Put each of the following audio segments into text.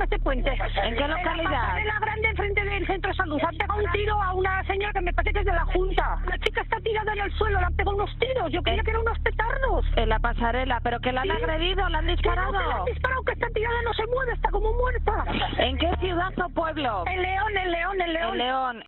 este puente. ¿En qué localidad? En la grande, enfrente del centro de salud. Han pegado un tiro a una señora que me parece que es de la Junta. La chica está tirada en el suelo, le han pegado unos tiros. Yo creía que eran unos petardos. En la pasarela, pero que la han agredido, la han disparado. Que no, que la han disparado, que está tirada, no se mueve, está como muerta. ¿En qué ciudad o pueblo? En León, en León, en León. En León.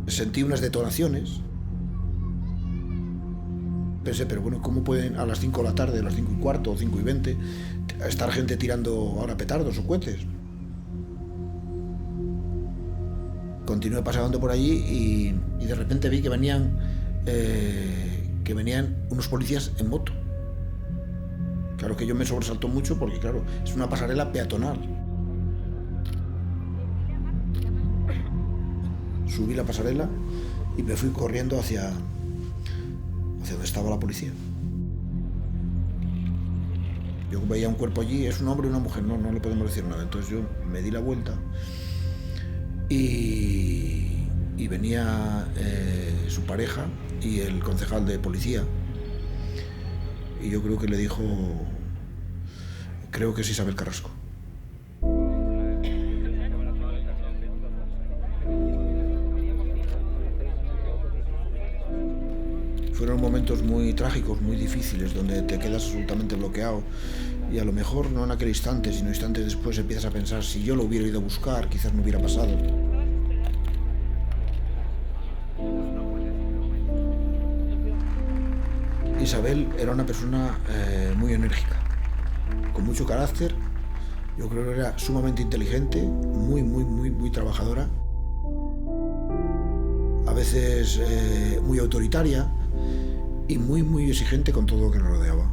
Sentí unas detonaciones. Pensé, pero bueno, ¿cómo pueden a las 5 de la tarde, a las 5 y cuarto o 5 y 20, estar gente tirando ahora petardos o cohetes? Continué pasando por allí y de repente vi que venían unos policías en moto. Claro que yo me sobresaltó mucho porque, claro, es una pasarela peatonal. Subí la pasarela y me fui corriendo hacia donde estaba la policía. Yo veía un cuerpo allí, es un hombre y una mujer, no le podemos decir nada. Entonces yo me di la vuelta y venía su pareja y el concejal de policía. Y yo creo que le dijo, creo que es Isabel Carrasco. Fueron momentos muy trágicos, muy difíciles, donde te quedas absolutamente bloqueado y a lo mejor no en aquel instante, sino instantes después empiezas a pensar, si yo lo hubiera ido a buscar, quizás no hubiera pasado. Isabel era una persona muy enérgica, con mucho carácter. Yo creo que era sumamente inteligente, muy trabajadora, a veces muy autoritaria y muy exigente con todo lo que nos rodeaba.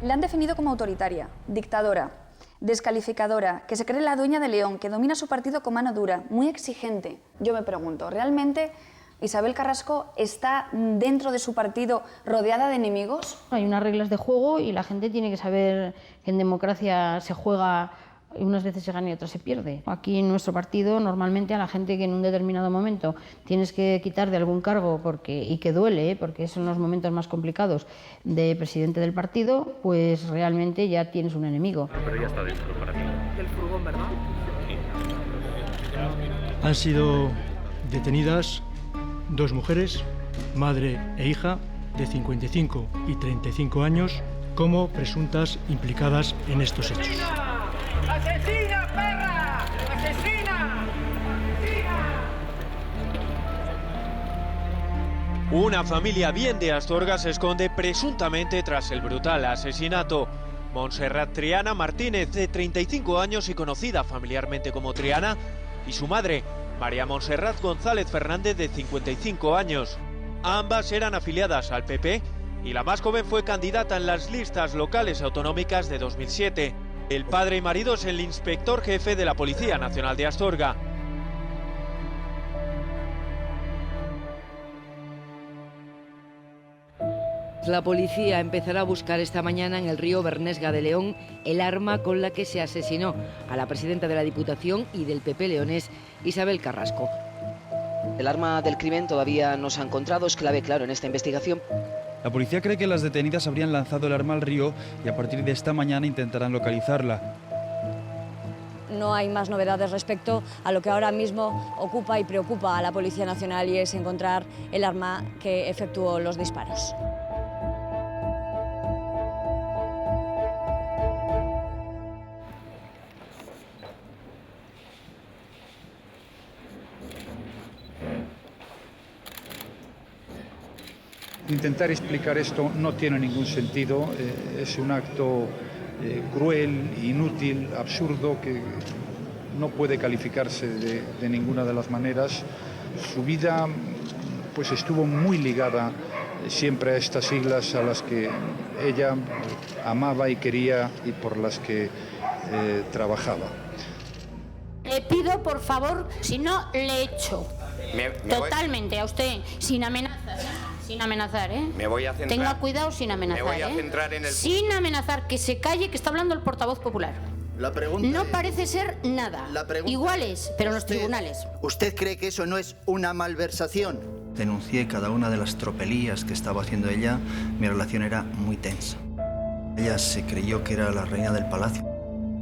La han definido como autoritaria, dictadora, descalificadora, que se cree la dueña de León, que domina su partido con mano dura, muy exigente. Yo me pregunto, ¿realmente Isabel Carrasco está dentro de su partido rodeada de enemigos? Hay unas reglas de juego y la gente tiene que saber que en democracia se juega, unas veces se gana y otras se pierde. Aquí en nuestro partido normalmente a la gente que en un determinado momento tienes que quitar de algún cargo y que duele, porque son los momentos más complicados de presidente del partido, pues realmente ya tienes un enemigo. Pero ya está dentro para ti. Del furgón, ¿verdad? Han sido detenidas 2 mujeres, madre e hija, de 55 y 35 años, como presuntas implicadas en estos hechos. ¡Asesina, perra! ¡Asesina! Una familia bien de Astorga se esconde presuntamente tras el brutal asesinato. Montserrat Triana Martínez, de 35 años y conocida familiarmente como Triana, y su madre, María Montserrat González Fernández, de 55 años. Ambas eran afiliadas al PP y la más joven fue candidata en las listas locales autonómicas de 2007. El padre y marido es el inspector jefe de la Policía Nacional de Astorga. La policía empezará a buscar esta mañana en el río Bernesga de León el arma con la que se asesinó a la presidenta de la Diputación y del PP leonés, Isabel Carrasco. El arma del crimen todavía no se ha encontrado, es clave, claro, en esta investigación. La policía cree que las detenidas habrían lanzado el arma al río y a partir de esta mañana intentarán localizarla. no hay más novedades respecto a lo que ahora mismo ocupa y preocupa a la Policía Nacional, y es encontrar el arma que efectuó los disparos. Intentar explicar esto no tiene ningún sentido, es un acto cruel, inútil, absurdo, que no puede calificarse de ninguna de las maneras. Su vida pues estuvo muy ligada siempre a estas siglas a las que ella amaba y quería y por las que trabajaba. Le pido, por favor, si no, le echo. Totalmente, a usted, sin amenazas. Sin amenazar, ¿eh? Me voy a centrar. Tenga cuidado sin amenazar, Me voy a centrar en el... Sin amenazar, que se calle, que está hablando el portavoz popular. La pregunta no es... parece ser nada. Iguales, pero en los tribunales. ¿Usted cree que eso no es una malversación? Denuncié cada una de las tropelías que estaba haciendo ella. Mi relación era muy tensa. Ella se creyó que era la reina del palacio.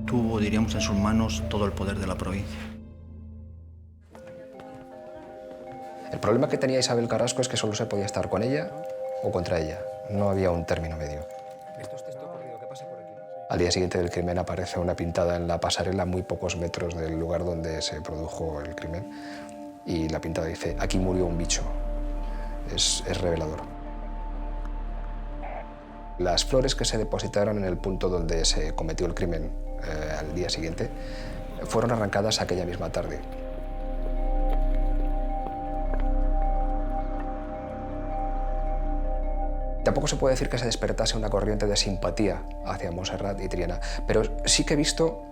Tuvo, diríamos, en sus manos todo el poder de la provincia. El problema que tenía Isabel Carrasco es que solo se podía estar con ella o contra ella. No había un término medio. Al día siguiente del crimen aparece una pintada en la pasarela a muy pocos metros del lugar donde se produjo el crimen. Y la pintada dice, aquí murió un bicho. Es revelador. Las flores que se depositaron en el punto donde se cometió el crimen al día siguiente fueron arrancadas aquella misma tarde. Tampoco se puede decir que se despertase una corriente de simpatía hacia Montserrat y Triana, pero sí que he visto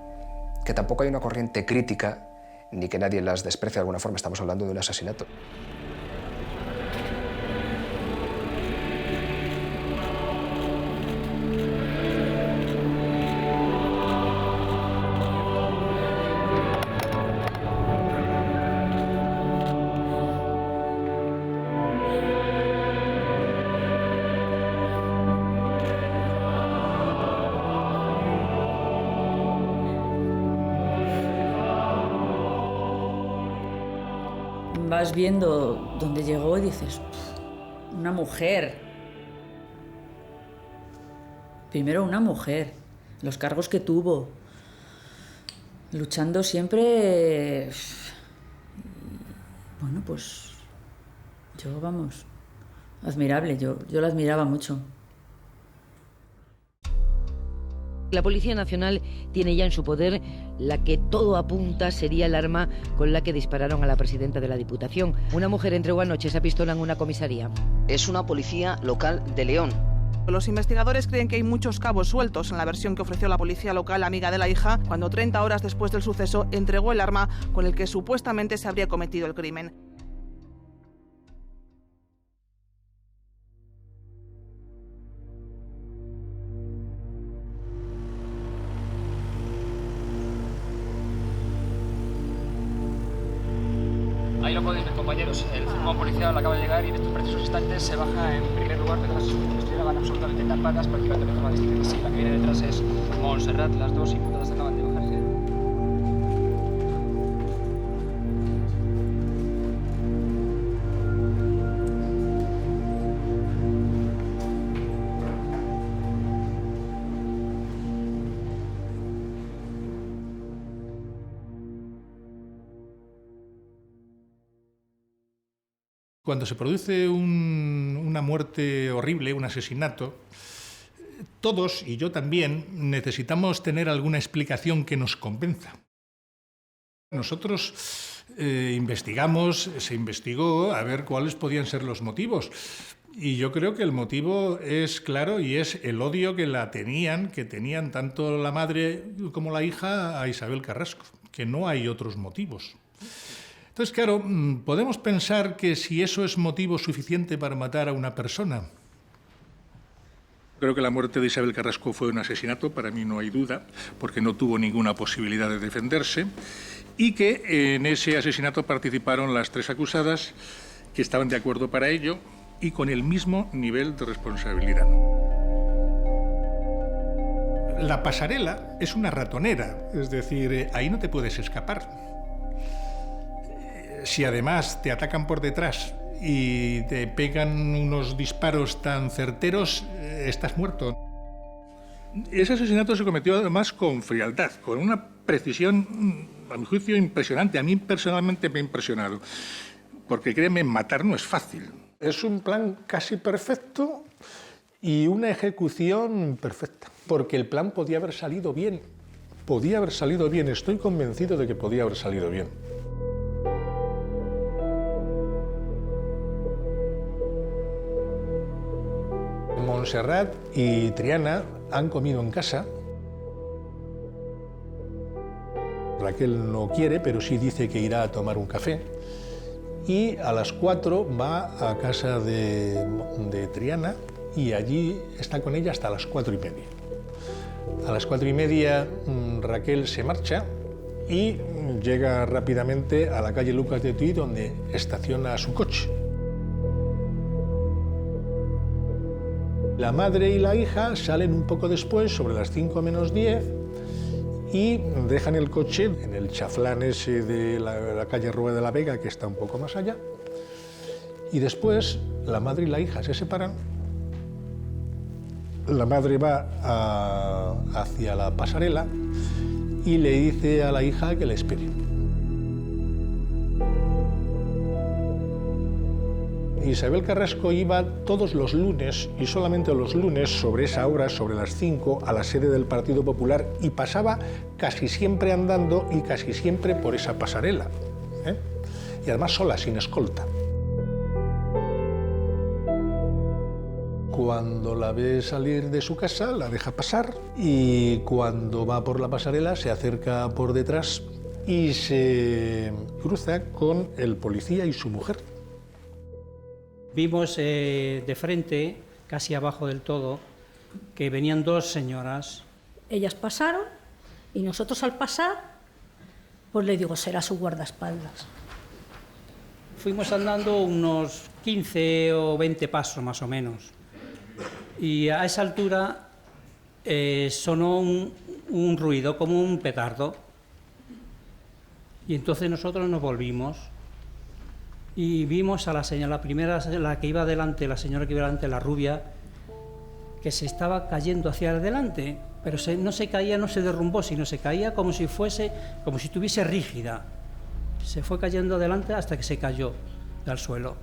que tampoco hay una corriente crítica ni que nadie las desprecie de alguna forma. Estamos hablando de un asesinato. Vas viendo dónde llegó y dices, una mujer. Primero una mujer, los cargos que tuvo, luchando siempre. Bueno, pues yo, vamos, admirable, yo la admiraba mucho. La Policía Nacional tiene ya en su poder la que todo apunta sería el arma con la que dispararon a la presidenta de la Diputación. Una mujer entregó anoche esa pistola en una comisaría. Es una policía local de León. Los investigadores creen que hay muchos cabos sueltos en la versión que ofreció la policía local amiga de la hija cuando 30 horas después del suceso entregó el arma con el que supuestamente se habría cometido el crimen. Ahí lo podéis ver, compañeros. El furgón policial acaba de llegar y en estos precisos instantes se baja en primer lugar de las que van absolutamente tapadas, prácticamente de forma distinta. Sí, la que viene detrás es Montserrat, las dos imputadas acaban de bajarse. Cuando se produce una muerte horrible, un asesinato, todos, y yo también, necesitamos tener alguna explicación que nos convenza. Nosotros investigamos, se investigó a ver cuáles podían ser los motivos. Y yo creo que el motivo es claro y es el odio que tenían tanto la madre como la hija a Isabel Carrasco, que no hay otros motivos. Entonces, claro, podemos pensar que si eso es motivo suficiente para matar a una persona. Creo que la muerte de Isabel Carrasco fue un asesinato, para mí no hay duda, porque no tuvo ninguna posibilidad de defenderse, y que en ese asesinato participaron las tres acusadas, que estaban de acuerdo para ello y con el mismo nivel de responsabilidad. La pasarela es una ratonera, es decir, ahí no te puedes escapar. Si además te atacan por detrás y te pegan unos disparos tan certeros, estás muerto. Ese asesinato se cometió además con frialdad, con una precisión, a mi juicio, impresionante. A mí personalmente me ha impresionado, porque créeme, matar no es fácil. Es un plan casi perfecto y una ejecución perfecta, porque el plan podía haber salido bien. Podía haber salido bien, estoy convencido de que podía haber salido bien. Montserrat y Triana han comido en casa. Raquel no quiere, pero sí dice que irá a tomar un café. Y a las 4 va a casa de Triana y allí está con ella hasta las 4:30. A las 4:30 Raquel se marcha y llega rápidamente a la calle Lucas de Tuy, donde estaciona su coche. La madre y la hija salen un poco después, sobre las 5 menos 10, y dejan el coche en el chaflán ese de la calle Rúa de la Vega, que está un poco más allá. Y después la madre y la hija se separan. La madre va hacia la pasarela y le dice a la hija que le espere. Isabel Carrasco iba todos los lunes, y solamente los lunes, sobre esa hora, sobre las 5, a la sede del Partido Popular, y pasaba casi siempre andando y casi siempre por esa pasarela, ¿eh? Y además sola, sin escolta. Cuando la ve salir de su casa, la deja pasar, y cuando va por la pasarela se acerca por detrás y se cruza con el policía y su mujer. Vimos de frente, casi abajo del todo, que venían dos señoras. Ellas pasaron y nosotros al pasar, pues le digo, será su guardaespaldas. Fuimos andando unos 15 o 20 pasos más o menos. Y a esa altura sonó un ruido como un petardo. Y entonces nosotros nos volvimos. Y vimos a la señora, la primera, la que iba delante, la señora que iba delante, la rubia, que se estaba cayendo hacia adelante, pero no se caía, no se derrumbó, sino se caía como si estuviese rígida. Se fue cayendo adelante hasta que se cayó al suelo.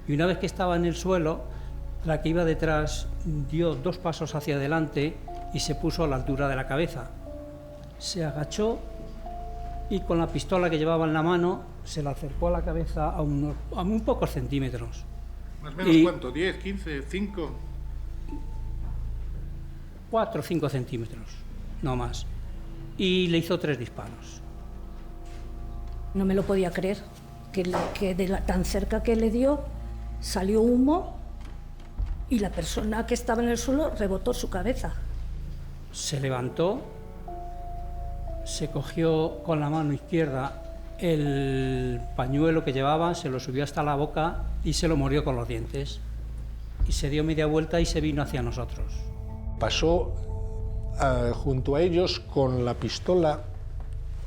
Y una vez que estaba en el suelo, la que iba detrás dio 2 pasos hacia adelante y se puso a la altura de la cabeza. Se agachó y con la pistola que llevaba en la mano se la acercó a la cabeza a muy pocos centímetros. ¿Más o menos cuánto? ¿10, 15, 5? 4 o 5 centímetros, no más. Y le hizo 3 disparos. No me lo podía creer, que tan cerca que le dio, salió humo y la persona que estaba en el suelo rebotó su cabeza. Se levantó, se cogió con la mano izquierda el pañuelo que llevaba, se lo subió hasta la boca y se lo mordió con los dientes. Y se dio media vuelta y se vino hacia nosotros. Pasó junto a ellos con la pistola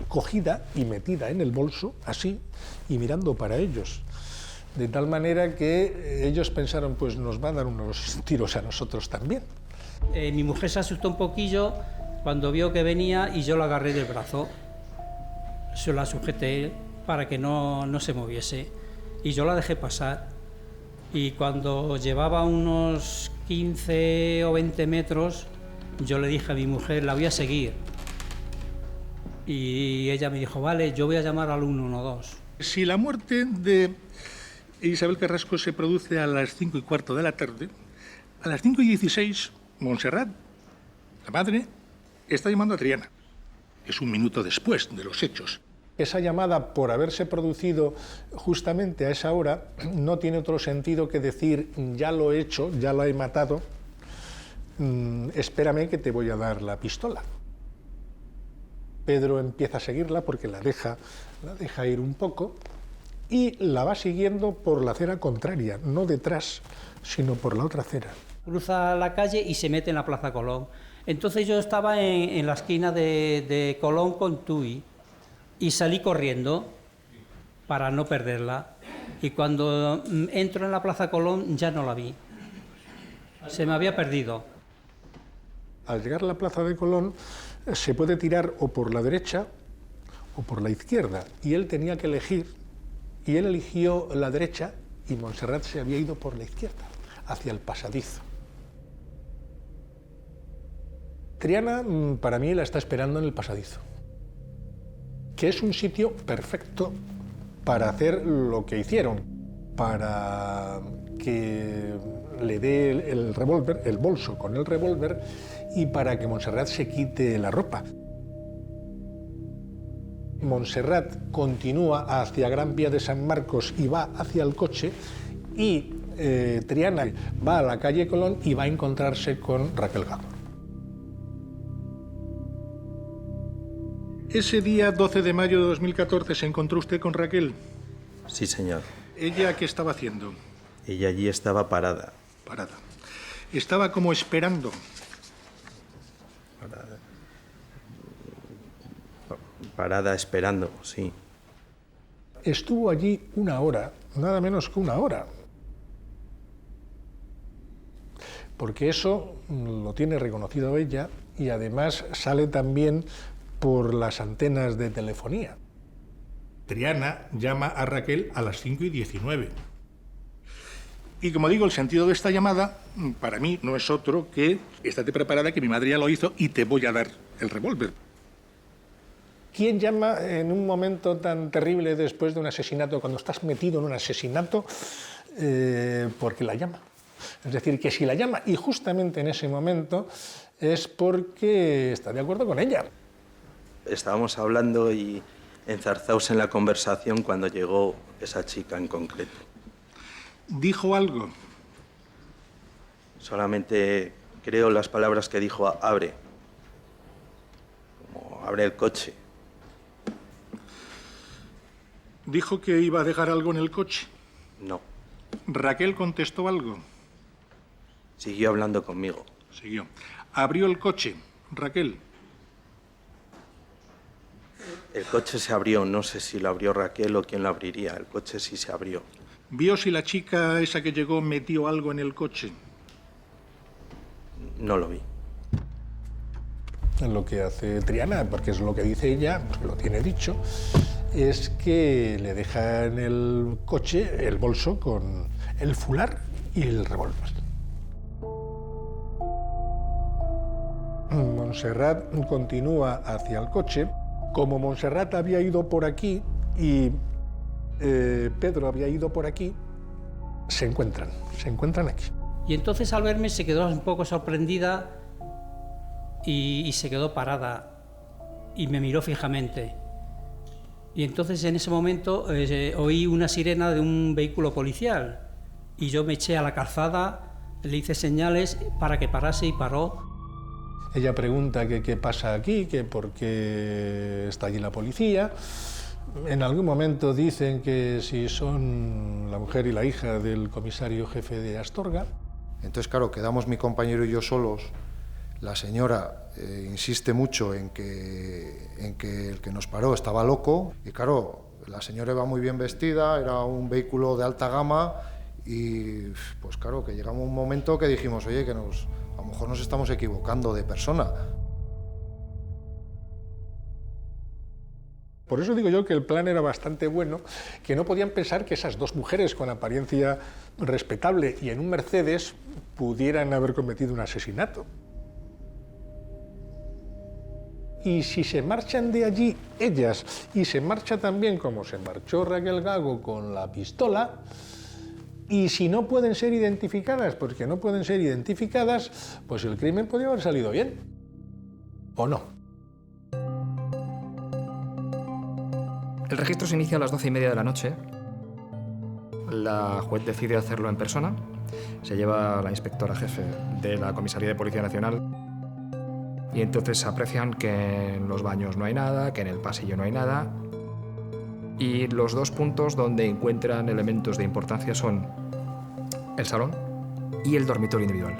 cogida y metida en el bolso, así, y mirando para ellos. De tal manera que ellos pensaron, pues nos va a dar unos tiros a nosotros también. Mi mujer se asustó un poquillo cuando vio que venía y yo la agarré del brazo. Se la sujeté para que no se moviese y yo la dejé pasar. Y cuando llevaba unos 15 o 20 metros, yo le dije a mi mujer, la voy a seguir. Y ella me dijo, vale, yo voy a llamar al 112. Si la muerte de Isabel Carrasco se produce a las 5:15 de la tarde, a las 5:16, Montserrat, la madre, está llamando a Triana. Es un minuto después de los hechos. Esa llamada, por haberse producido justamente a esa hora, no tiene otro sentido que decir, ya lo he hecho, ya lo he matado, espérame que te voy a dar la pistola. Pedro empieza a seguirla porque la deja ir un poco y la va siguiendo por la acera contraria, no detrás, sino por la otra acera. Cruza la calle y se mete en la Plaza Colón. Entonces yo estaba en la esquina de Colón con Tui y salí corriendo para no perderla. Y cuando entro en la Plaza Colón ya no la vi. Se me había perdido. Al llegar a la Plaza de Colón se puede tirar o por la derecha o por la izquierda. Y él tenía que elegir, y él eligió la derecha y Montserrat se había ido por la izquierda, hacia el pasadizo. Triana, para mí, la está esperando en el pasadizo, que es un sitio perfecto para hacer lo que hicieron, para que le dé el revólver, el bolso con el revólver, y para que Montserrat se quite la ropa. Montserrat continúa hacia Gran Vía de San Marcos y va hacia el coche, y Triana va a la calle Colón y va a encontrarse con Raquel Gago. Ese día 12 de mayo de 2014 se encontró usted con Raquel. Sí, señor. ¿Ella qué estaba haciendo? Ella allí estaba parada. Parada. Estaba como esperando. Parada esperando, sí. Estuvo allí 1 hora, nada menos que 1 hora. Porque eso lo tiene reconocido ella y además sale también por las antenas de telefonía. Triana llama a Raquel a las 5:19. Y como digo, el sentido de esta llamada, para mí, no es otro que estate preparada, que mi madre ya lo hizo y te voy a dar el revólver. ¿Quién llama en un momento tan terrible después de un asesinato, cuando estás metido en un asesinato, porque la llama? Es decir, que si la llama y justamente en ese momento es porque está de acuerdo con ella. Estábamos hablando y enzarzados en la conversación cuando llegó esa chica en concreto. ¿Dijo algo? Solamente creo las palabras que dijo: abre. Como abre el coche. ¿Dijo que iba a dejar algo en el coche? No. ¿Raquel contestó algo? Siguió hablando conmigo. Siguió. ¿Abrió el coche, Raquel? El coche se abrió, no sé si lo abrió Raquel o quién lo abriría. El coche sí se abrió. ¿Vio si la chica esa que llegó metió algo en el coche? No lo vi. Lo que hace Triana, porque es lo que dice ella, porque lo tiene dicho, es que le deja en el coche el bolso con el fular y el revólver. Montserrat continúa hacia el coche. Como Montserrat había ido por aquí y Pedro había ido por aquí, se encuentran aquí. Y entonces al verme se quedó un poco sorprendida y se quedó parada y me miró fijamente. Y entonces en ese momento oí una sirena de un vehículo policial y yo me eché a la calzada, le hice señales para que parase y paró. Ella pregunta que qué pasa aquí, que por qué está allí la policía. En algún momento dicen que si son la mujer y la hija del comisario jefe de Astorga. Entonces, claro, quedamos mi compañero y yo solos. La señora insiste mucho en que el que nos paró estaba loco. Y claro, la señora iba muy bien vestida, era un vehículo de alta gama. Y pues claro, que llegamos a un momento que dijimos, oye, que a lo mejor nos estamos equivocando de persona. Por eso digo yo que el plan era bastante bueno, que no podían pensar que esas dos mujeres con apariencia respetable y en un Mercedes pudieran haber cometido un asesinato. Y si se marchan de allí ellas, y se marcha también como se marchó Raquel Gago con la pistola, y si no pueden ser identificadas, porque no pueden ser identificadas, pues el crimen podría haber salido bien. ¿O no? El registro se inicia a las 12:30 de la noche. La juez decide hacerlo en persona. Se lleva a la inspectora jefe de la Comisaría de Policía Nacional. Y entonces aprecian que en los baños no hay nada, que en el pasillo no hay nada. Y los dos puntos donde encuentran elementos de importancia son el salón y el dormitorio individual.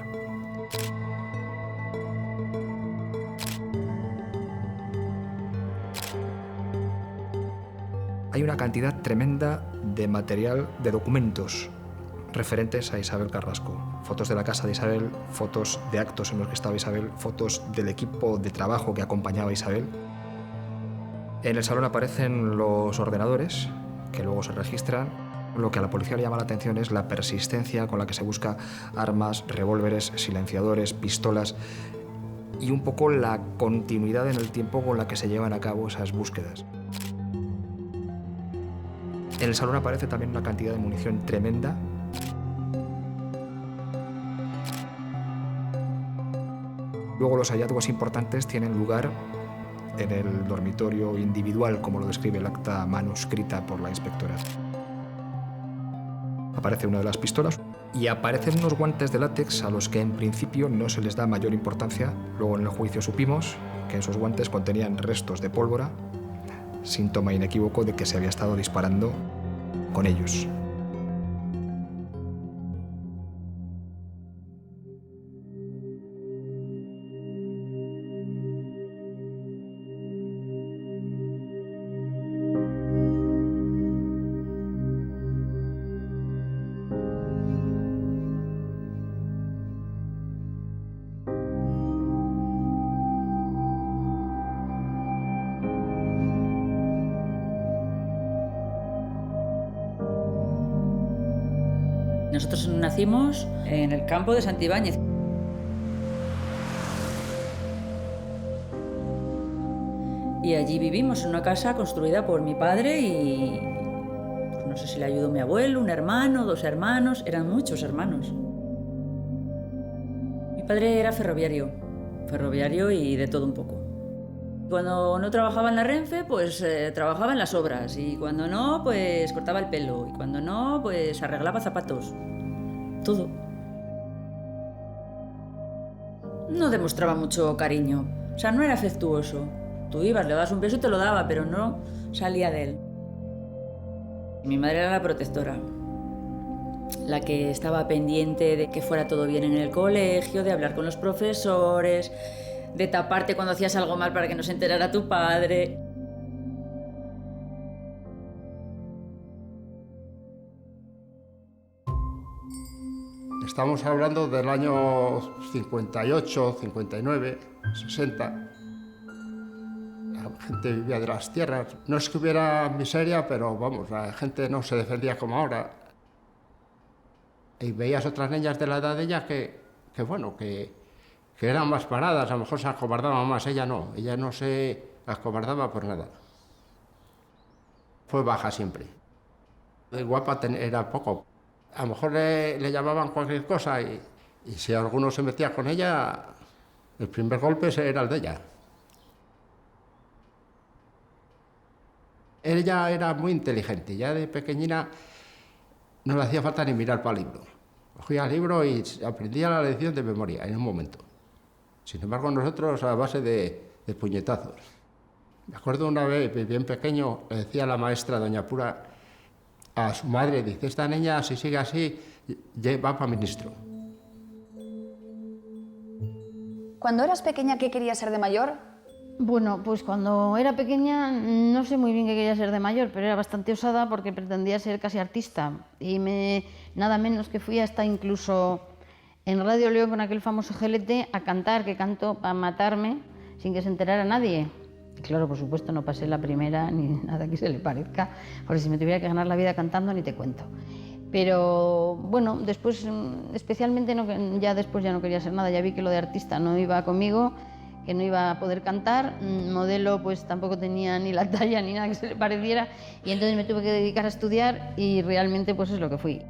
hay una cantidad tremenda de material, de documentos referentes a Isabel Carrasco. Fotos de la casa de Isabel, fotos de actos en los que estaba Isabel, fotos del equipo de trabajo que acompañaba a Isabel. En el salón aparecen los ordenadores, que luego se registran. Lo que a la policía le llama la atención es la persistencia con la que se busca armas, revólveres, silenciadores, pistolas y un poco la continuidad en el tiempo con la que se llevan a cabo esas búsquedas. En el salón aparece también una cantidad de munición tremenda. Luego los hallazgos importantes tienen lugar en el dormitorio individual, como lo describe el acta manuscrita por la inspectora. Aparece una de las pistolas y aparecen unos guantes de látex a los que en principio no se les da mayor importancia. Luego en el juicio supimos que esos guantes contenían restos de pólvora, síntoma inequívoco de que se había estado disparando con ellos. Nosotros nacimos en el campo de Santibáñez. Y allí vivimos en una casa construida por mi padre y pues no sé si le ayudó mi abuelo, un hermano, 2 hermanos, eran muchos hermanos. Mi padre era ferroviario y de todo un poco. Cuando no trabajaba en la Renfe, pues trabajaba en las obras, y cuando no, pues cortaba el pelo, y cuando no, pues arreglaba zapatos. Todo. No demostraba mucho cariño, o sea, no era afectuoso. Tú ibas, le dabas un beso y te lo daba, pero no salía de él. Mi madre era la protectora, la que estaba pendiente de que fuera todo bien en el colegio, de hablar con los profesores, de taparte cuando hacías algo mal para que no se enterara tu padre. Estamos hablando del año 58, 59, 60. La gente vivía de las tierras. No es que hubiera miseria, pero vamos, la gente no se defendía como ahora. Y veías otras niñas de la edad de ella que eran más paradas, a lo mejor se acobardaban más. Ella no se acobardaba por nada. Fue baja siempre. Guapa era poco. A lo mejor le llamaban cualquier cosa y si alguno se metía con ella, el primer golpe era el de ella. Ella era muy inteligente, ya de pequeñina no le hacía falta ni mirar para el libro. Cogía el libro y aprendía la lección de memoria en un momento. Sin embargo, nosotros a base de puñetazos. Me acuerdo una vez, bien pequeño, le decía la maestra, doña Pura, a su madre, dice, esta niña, si sigue así, va para ministro. Cuando eras pequeña, ¿qué querías ser de mayor? Bueno, pues cuando era pequeña no sé muy bien qué quería ser de mayor, pero era bastante osada porque pretendía ser casi artista. Y nada menos que fui hasta incluso en Radio León con aquel famoso gelete a cantar, que canto para matarme sin que se enterara nadie. Y claro, por supuesto, no pasé la primera ni nada que se le parezca, porque si me tuviera que ganar la vida cantando ni te cuento. Pero bueno, después, especialmente, ya después ya no quería ser nada, ya vi que lo de artista no iba conmigo, que no iba a poder cantar, modelo pues tampoco tenía ni la talla ni nada que se le pareciera, y entonces me tuve que dedicar a estudiar y realmente pues es lo que fui.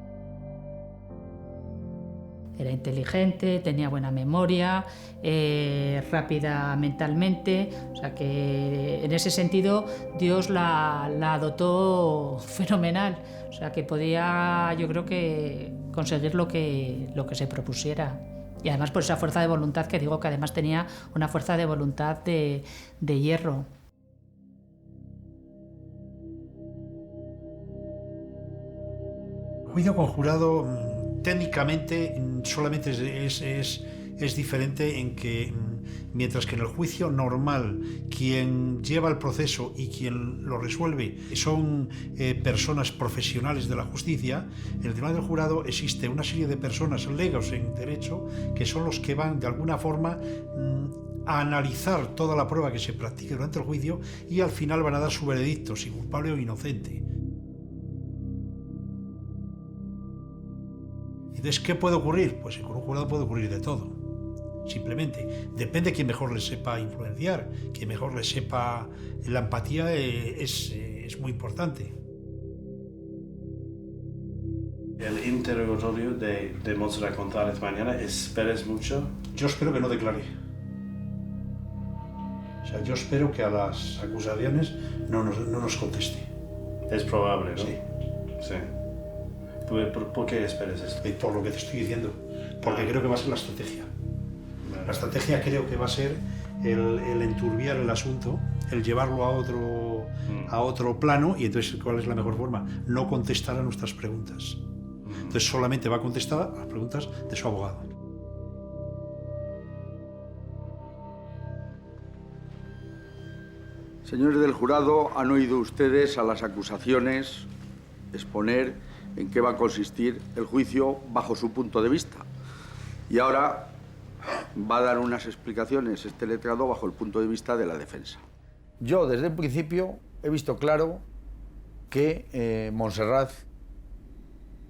Era inteligente, tenía buena memoria, rápida mentalmente, o sea que en ese sentido Dios la dotó fenomenal, o sea que podía, yo creo que conseguir lo que se propusiera. Y además por esa fuerza de voluntad que digo que además tenía una fuerza de voluntad de hierro. Juicio conjurado técnicamente solamente es diferente en que Mientras que en el juicio normal, quien lleva el proceso y quien lo resuelve son personas profesionales de la justicia, en el Tribunal del Jurado existe una serie de personas legos en derecho que son los que van de alguna forma a analizar toda la prueba que se practique durante el juicio y al final van a dar su veredicto, si culpable o inocente. Entonces, ¿qué puede ocurrir? Pues con un jurado puede ocurrir de todo. Simplemente, depende de quien mejor le sepa influenciar, quien mejor le sepa. La empatía es muy importante. El interrogatorio de Montserrat González mañana, ¿esperas mucho? Yo espero que no declare. O sea, yo espero que a las acusaciones no nos conteste. Es probable, ¿no? Sí. Sí. ¿Por qué esperas esto? Por lo que te estoy diciendo. Porque creo que va a ser la estrategia. La estrategia creo que va a ser el enturbiar el asunto, el llevarlo a otro plano, y entonces, ¿cuál es la mejor forma? No contestar a nuestras preguntas. Entonces solamente va a contestar a las preguntas de su abogado. Señores del jurado, han oído ustedes a las acusaciones exponer en qué va a consistir el juicio bajo su punto de vista. Y ahora va a dar unas explicaciones este letrado bajo el punto de vista de la defensa. Yo, desde el principio, he visto claro que Montserrat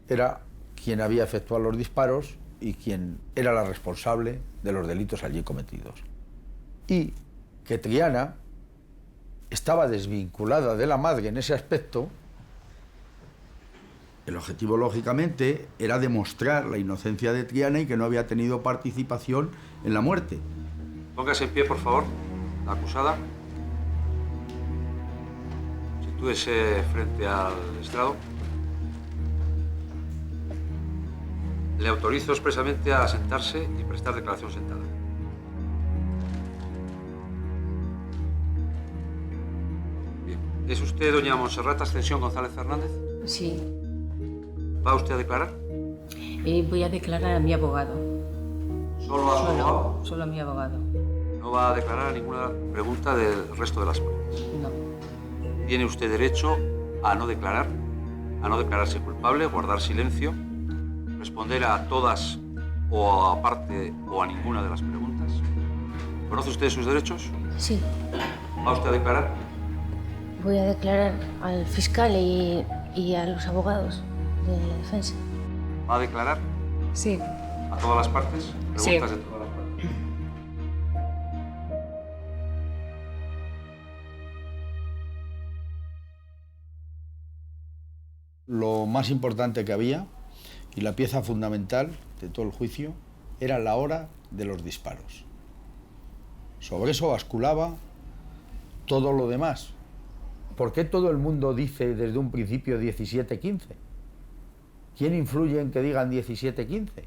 era quien había efectuado los disparos y quien era la responsable de los delitos allí cometidos. Y que Triana estaba desvinculada de la madre en ese aspecto. El objetivo, lógicamente, era demostrar la inocencia de Triana y que no había tenido participación en la muerte. Póngase en pie, por favor, la acusada. Sitúese frente al estrado. Le autorizo expresamente a sentarse y prestar declaración sentada. Bien. ¿Es usted doña Montserrat Ascensión González Fernández? Sí. ¿Va usted a declarar? Voy a declarar a mi abogado. ¿Solo a su abogado? Solo a mi abogado. ¿No va a declarar a ninguna pregunta del resto de las partes? No. Tiene usted derecho a no declarar, a no declararse culpable, guardar silencio, responder a todas o a parte o a ninguna de las preguntas. ¿Conoce usted sus derechos? Sí. ¿Va usted a declarar? Voy a declarar al fiscal y a los abogados de la defensa. ¿Va a declarar? Sí. ¿A todas las partes? Preguntas Sí. de todas las partes. Lo más importante que había y la pieza fundamental de todo el juicio era la hora de los disparos. Sobre eso basculaba todo lo demás. ¿Por qué todo el mundo dice desde un principio 17:15? ¿Quién influye en que digan 17:15?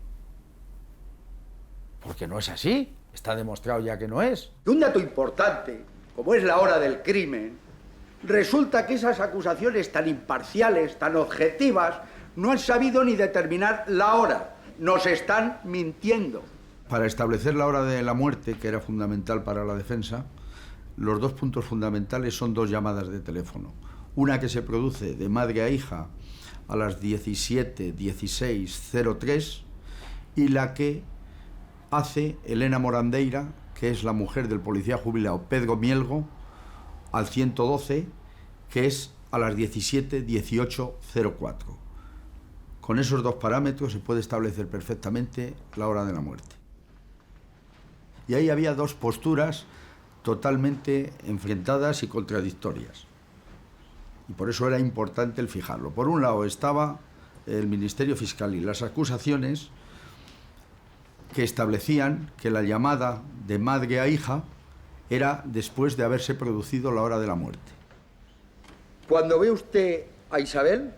Porque no es así. Está demostrado ya que no es. Un dato importante, como es la hora del crimen, resulta que esas acusaciones tan imparciales, tan objetivas, no han sabido ni determinar la hora. Nos están mintiendo. Para establecer la hora de la muerte, que era fundamental para la defensa, los dos puntos fundamentales son dos llamadas de teléfono. Una que se produce de madre a hija a las 17:16:03 y la que hace Elena Morandeira, que es la mujer del policía jubilado Pedro Mielgo, al 112, que es a las 17:18:04. Con esos dos parámetros se puede establecer perfectamente la hora de la muerte. Y ahí había dos posturas totalmente enfrentadas y contradictorias. Y por eso era importante el fijarlo. Por un lado estaba el Ministerio Fiscal y las acusaciones que establecían que la llamada de madre a hija era después de haberse producido la hora de la muerte. Cuando ve usted a Isabel,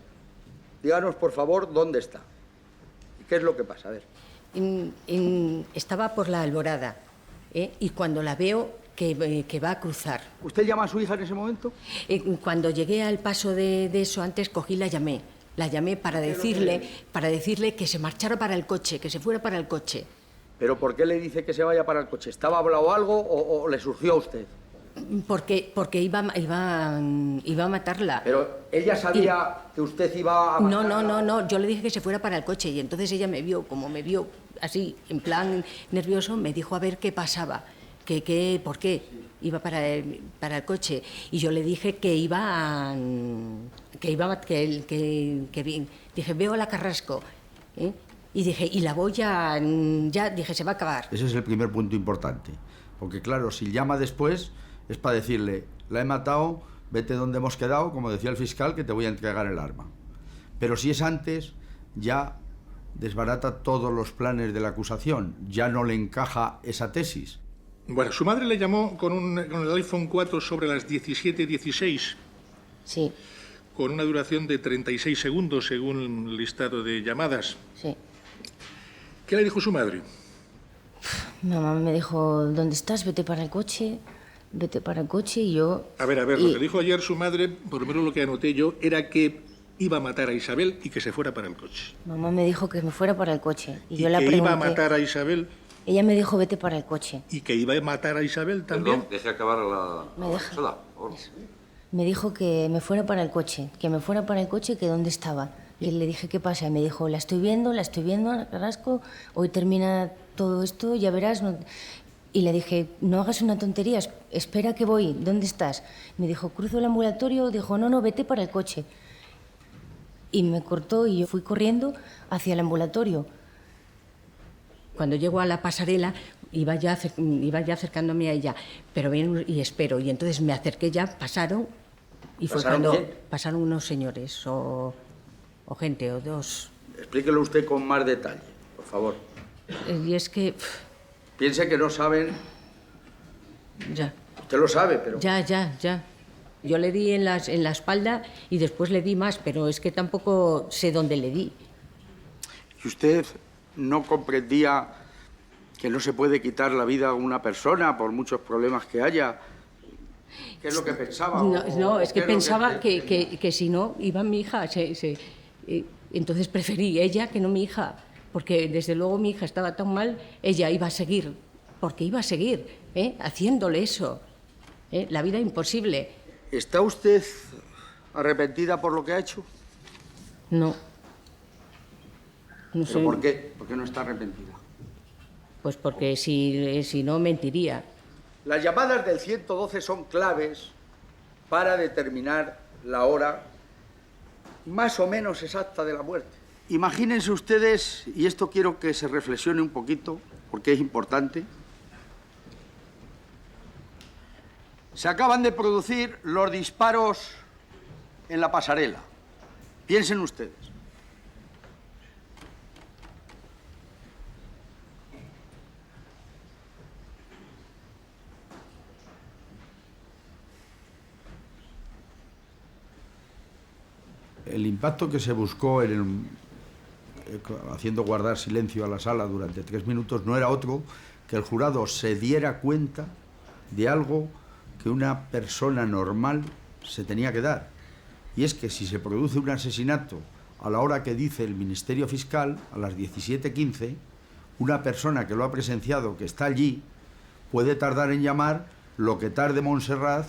díganos por favor dónde está. ¿Y qué es lo que pasa? A ver. Estaba por la Alborada, y cuando la veo que va a cruzar. ¿Usted llama a su hija en ese momento? Cuando llegué al paso de eso antes, cogí la llamé. La llamé para decirle que se marchara para el coche, que se fuera para el coche. ¿Pero por qué le dice que se vaya para el coche? ¿Estaba hablado algo o le surgió a usted? Porque iba a matarla. Pero ella sabía que usted iba a matarla. No, yo le dije que se fuera para el coche y entonces ella me vio así, en plan nervioso, me dijo a ver qué pasaba, por qué iba para el coche. Y yo le dije que dije, veo a la Carrasco, ¿eh? Y dije, y la voy ya dije, se va a acabar. Ese es el primer punto importante, porque claro, si llama después es para decirle, la he matado, vete donde hemos quedado, como decía el fiscal, que te voy a entregar el arma. Pero si es antes, ya desbarata todos los planes de la acusación, ya no le encaja esa tesis. Bueno, su madre le llamó con el iPhone 4 sobre las 17:16. Sí. Con una duración de 36 segundos, según el listado de llamadas. Sí. ¿Qué le dijo su madre? Mamá me dijo, ¿dónde estás? Vete para el coche y yo... A ver, lo que dijo ayer su madre, por lo menos lo que anoté yo, era que iba a matar a Isabel y que se fuera para el coche. Mamá me dijo que me fuera para el coche. Y yo la pregunté... iba a matar a Isabel. Ella me dijo, vete para el coche. ¿Y que iba a matar a Isabel también? Perdón, deje acabar la persona. Me dijo que me fuera para el coche, que dónde estaba. Y le dije, ¿qué pasa? Y me dijo, la estoy viendo, Carrasco, hoy termina todo esto, ya verás. No... Y le dije, no hagas una tontería, espera que voy, ¿dónde estás? Me dijo, cruzo el ambulatorio, dijo, no, vete para el coche. Y me cortó y yo fui corriendo hacia el ambulatorio. Cuando llego a la pasarela, iba ya acercándome a ella, pero bien, y espero. Y entonces me acerqué ya, pasaron, y fue cuando pasaron unos señores o gente, o dos. Explíquelo usted con más detalle, por favor. Y es que... Piense que no saben... Ya. Usted lo sabe, pero... Ya. Yo le di en la espalda y después le di más, pero es que tampoco sé dónde le di. ¿Y usted no comprendía que no se puede quitar la vida a una persona por muchos problemas que haya? ¿Qué es lo que pensaba? No, es que pensaba que si no, iba mi hija. Entonces preferí ella que no mi hija, porque desde luego mi hija estaba tan mal, ella iba a seguir, porque iba a seguir haciéndole eso. La vida imposible. ¿Está usted arrepentida por lo que ha hecho? No. No sé. ¿Pero por qué? ¿Por qué no está arrepentida? Pues porque si no, mentiría. Las llamadas del 112 son claves para determinar la hora más o menos exacta de la muerte. Imagínense ustedes, y esto quiero que se reflexione un poquito, porque es importante. Se acaban de producir los disparos en la pasarela. Piensen ustedes. El impacto que se buscó haciendo guardar silencio a la sala durante 3 minutos no era otro que el jurado se diera cuenta de algo que una persona normal se tenía que dar. Y es que si se produce un asesinato a la hora que dice el Ministerio Fiscal, a las 17:15, una persona que lo ha presenciado, que está allí, puede tardar en llamar lo que tarde Montserrat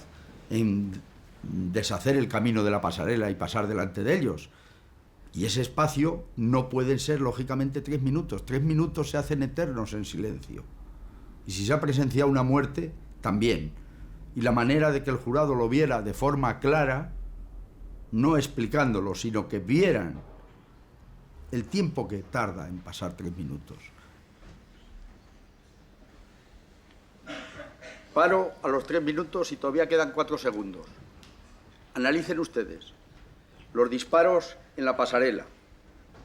en deshacer el camino de la pasarela y pasar delante de ellos. Y ese espacio no pueden ser, lógicamente, 3 minutos. 3 minutos se hacen eternos en silencio. Y si se ha presenciado una muerte, también. Y la manera de que el jurado lo viera de forma clara, no explicándolo, sino que vieran el tiempo que tarda en pasar 3 minutos. Paro a los 3 minutos y todavía quedan 4 segundos. Analicen ustedes los disparos en la pasarela.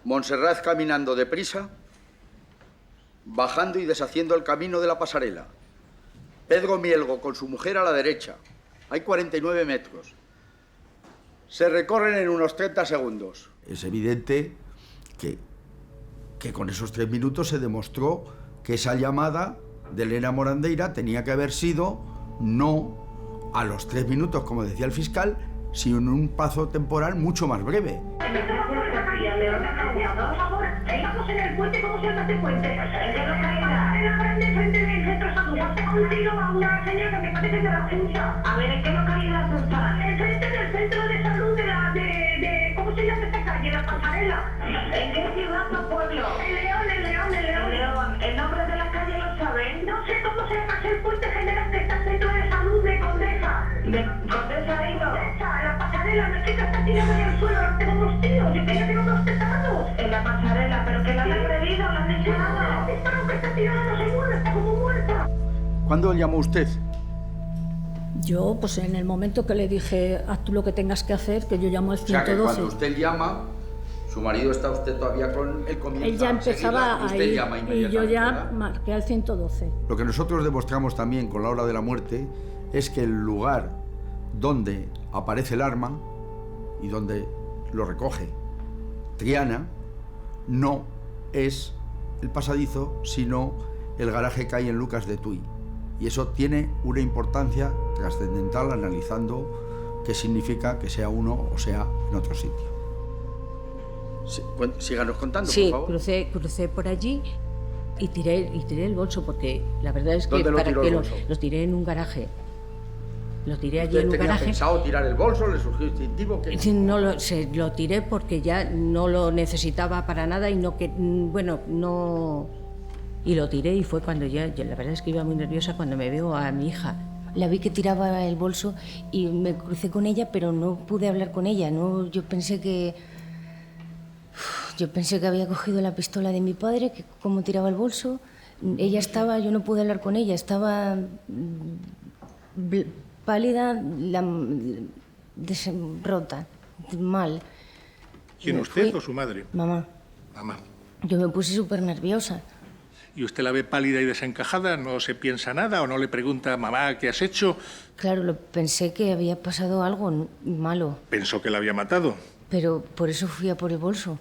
Montserrat caminando deprisa, bajando y deshaciendo el camino de la pasarela. Pedro Mielgo con su mujer a la derecha. Hay 49 metros. Se recorren en unos 30 segundos. Es evidente que con esos 3 minutos se demostró que esa llamada de Elena Morandeira tenía que haber sido no a los 3 minutos, como decía el fiscal, sino en un plazo temporal mucho más breve. Estamos en el puente, ¿cómo se llama este puente? En la grande frente del centro de salud. Hace un tiro a una señora que parece de la Junta. A ver, ¿en qué localidad está? Enfrente del centro de salud de ¿cómo se llama esta calle? La Pasarela. ¿En qué ciudad o pueblo? El León. ¿El nombre de la calle lo saben? No sé cómo se llama, es el puente general que está en el centro de salud de Condesa. ¿De Condesa ha ido? La Pasarela, la chica está tirada en el suelo, la tengo unos tiros, y que ella tiene unos petardos. En la Pasarela, pero que la han agredido, la han disparado. Disparo que está tirada, no se mueve, está como muerta. ¿Cuándo llamó usted? Yo, pues en el momento que le dije, haz tú lo que tengas que hacer, que yo llamo al 112. O sea, que cuando usted llama, su marido está usted todavía con él, comienza él ya empezaba a ir y yo ya marqué al 112. Lo que nosotros demostramos también con la hora de la muerte es que el lugar donde aparece el arma y donde lo recoge Triana no es el pasadizo, sino el garaje que hay en Lucas de Tuy. Y eso tiene una importancia trascendental analizando qué significa que sea uno o sea en otro sitio. Síganos contando, sí, por favor. Crucé por allí y tiré el bolso, porque la verdad es que ¿Dónde lo tiró el bolso? Lo tiré en un garaje. Lo tiré allí ¿Usted en un tenía garaje. pensado tirar el bolso? ¿Le surgió instintivo? No lo tiré porque ya no lo necesitaba para nada y y lo tiré, y fue cuando yo la verdad es que iba muy nerviosa cuando me veo a mi hija. La vi que tiraba el bolso y me crucé con ella, pero no pude hablar con ella. No, yo pensé que había cogido la pistola de mi padre, que como tiraba el bolso. Ella estaba, yo no pude hablar con ella, estaba pálida, rota, mal. ¿Quién, usted o su madre? Mamá. Mamá. Yo me puse súper nerviosa. ¿Y usted la ve pálida y desencajada? ¿No se piensa nada o no le pregunta, mamá, ¿qué has hecho? Claro, pensé que había pasado algo malo. ¿Pensó que la había matado? Pero por eso fui a por el bolso.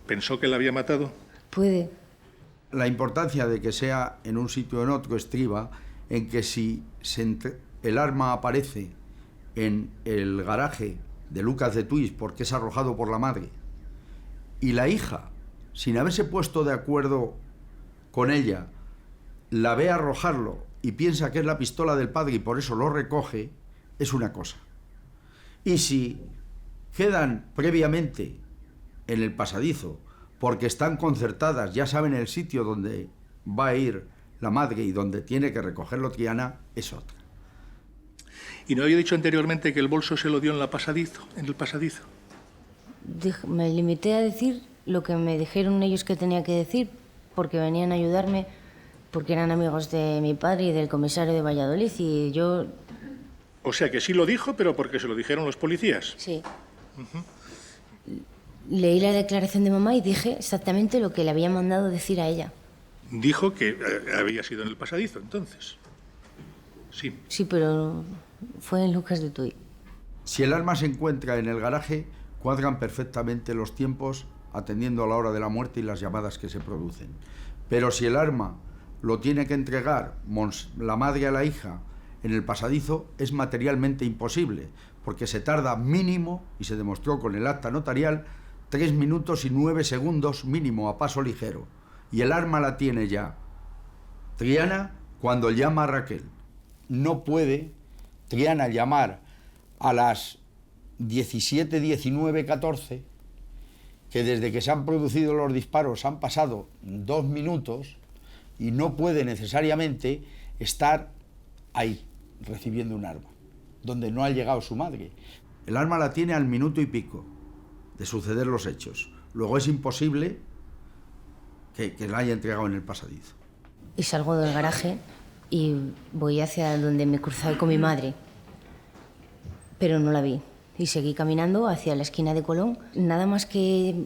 ¿Pensó que la había matado? Puede. La importancia de que sea en un sitio o en otro estriba en que si el arma aparece en el garaje de Lucas de Tuy porque es arrojado por la madre, y la hija, sin haberse puesto de acuerdo con ella, la ve arrojarlo y piensa que es la pistola del padre y por eso lo recoge, es una cosa. Y si quedan previamente en el pasadizo porque están concertadas, ya saben el sitio donde va a ir la madre y donde tiene que recogerlo Triana, es otra. ¿Y no había dicho anteriormente que el bolso se lo dio en el pasadizo? Me limité a decir lo que me dijeron ellos que tenía que decir, porque venían a ayudarme, porque eran amigos de mi padre y del comisario de Valladolid, y yo... O sea que sí lo dijo, pero porque se lo dijeron los policías. Sí. Leí la declaración de mamá y dije exactamente lo que le había mandado decir a ella. Dijo que había sido en el pasadizo, entonces. Sí. Sí, pero fue en Lucas de Tuy. Si el arma se encuentra en el garaje, cuadran perfectamente los tiempos atendiendo a la hora de la muerte y las llamadas que se producen. Pero si el arma lo tiene que entregar la madre a la hija en el pasadizo, es materialmente imposible, porque se tarda mínimo, y se demostró con el acta notarial, 3 minutos y 9 segundos mínimo a paso ligero. Y el arma la tiene ya Triana cuando llama a Raquel. No puede Triana llamar a las 17, 19, 14, que desde que se han producido los disparos han pasado 2 minutos, y no puede necesariamente estar ahí recibiendo un arma, donde no ha llegado su madre. El arma la tiene al minuto y pico de suceder los hechos. Luego es imposible que la haya entregado en el pasadizo. Y salgo del garaje y voy hacia donde me cruzaba con mi madre, pero no la vi. Y seguí caminando hacia la esquina de Colón. Nada más que